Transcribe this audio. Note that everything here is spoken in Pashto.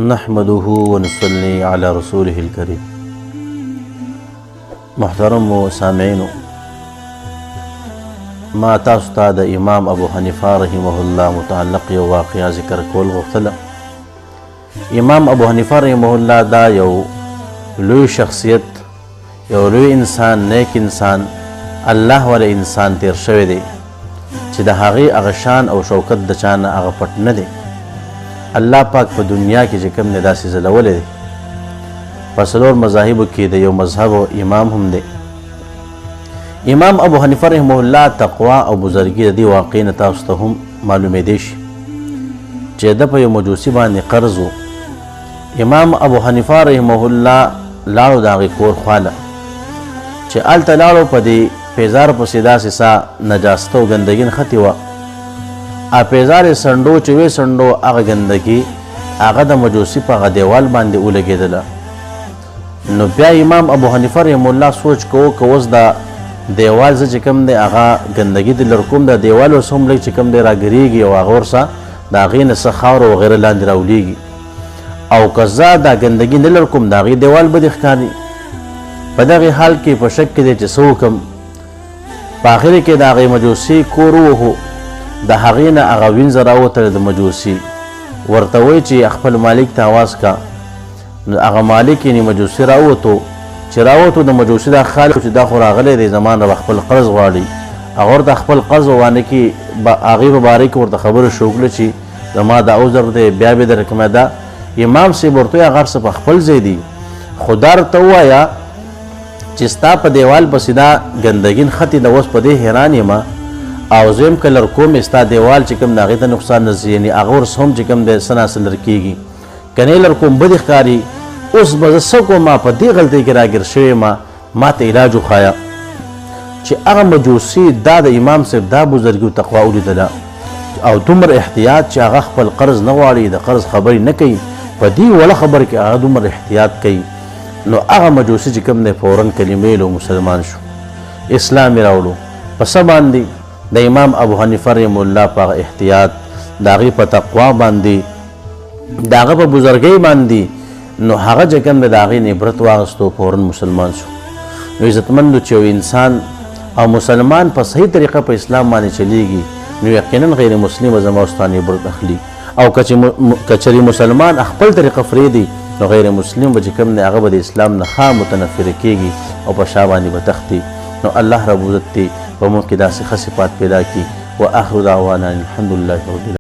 نحمده ونصلي على رسوله الكريم. محترم سامعینو، ما تاسو ته د امام ابو حنیفه رحمه الله متعلق یو واقعه ذکر کول غوښتله. امام ابو حنیفه رحمه الله دا یو لوی شخصیت، یو لوی انسان، نیک انسان، الله والا انسان تیر شوی دی چې د هغې هغه شان او شوکت د چا نه هغه پټ نه دی. الله پاک په دنیا کې چې کوم دی داسې ځلولی دی. په څلور مذاهبو کې د یو مذهب امام هم دی. امام ابو حنیفه رحمه الله تقوا او بزرګي د دې واقعې نه تاسو ته هم معلومېدی شي چې ده په یو مجوسي باندې قرض و. امام ابو حنیفه رحمه الله لاړو د هغې کور خواله چې هلته لاړو، په دې پیزار پسې داسې سا نجاسته او ګندګي نښتې وه. پیزار یې څنډو چې ویې څنډو هغه ګندګي هغه د مجوسي په هغه دیوال باندې ولګېدله. نو بیا امام ابو حنیفه رحمه الله سوچ کوو که اوس دا دیوال زه چې کوم دی هغه ګندګي د لر کوم، دا دیوال اوس هم لږ چې کوم دی راګرېږي او هغه ورسه د هغې نه څه خاوره وغیره لاندې راولېږي، او که زه دا ګندګي نه لر کوم د هغې دیوال به دې ښکاري. په دغې حال کې په شک کې دی چې څه وکړم. په آخر کې د هغې مجوسي کور ووهو، د هغې نه هغه وینځه راوتله د مجوسي. ورته وایي چې خپل مالک ته اواز کا. نو هغه مالک یې مجوسي راووتو. چې راووتو د مجوسي دا خیال چې دا خو راغلی دی زما نه به خپل قرض غواړي. هغه ورته خپل قرض وانه کې هغې په باره کې ورته خبره شوکړه چې زما دا عذر دی، بیا به درکمه. دا امام صاحب ورته وایي هغه هر څه په خپل ځای دي، خو دا ورته ووایه چې ستا په دیوال پسې دا ګندګي نښتې ده، اوس په دې حیران یم او زه یم که لر کوم ستا دیوال چې کوم د هغې ته نقصان نه ځي، یعنې هغه ورس هم چې کوم دی څه ناڅه لر کېږي، که نه یې لر کوم بدې ښکاري. اوس به زه څه کوم؟ په دې غلطۍ کې راګیر شوی یم، ما ته علاج وښایه. چې هغه مجوسي دا د امام صاحب دا بزرګي او تقوا ولیدله او دومره احتیاط چې هغه خپل قرض نه غواړي، د قرض خبرې نه کوي، په دې وړه خبره کې هغه دومره احتیاط کوي. نو هغه مجوسي چې کوم دی فوراً کلمې لو مسلمان شو، اسلام یې راوړو. په څه باندې؟ د امام ابو حنیفه رحمه الله په هغه احتیاط، د هغې په تقوا باندې، د هغه په بزرګۍ باندې. نو هغه چې کوم دی د هغې نه عبرت واخیستو، فوراً مسلمان شو. نو عزتمندو چې یو انسان او مسلمان په صحیح طریقه په اسلام باندې چلیږي، نو یقینا غیر مسلم به زما استان عبرت اخلي. او که چېرې مسلمان خپل طریقه پرېږدي، نو غیر مسلم به چې کوم دی هغه به د اسلام نه خام متنفره کېږي او په شا باندې به تښتي. نو الله رب عزت دې په موږ کې داسې ښه صفات پیدا کړي. و آخر دعوانا الحمدلله رب العالمین.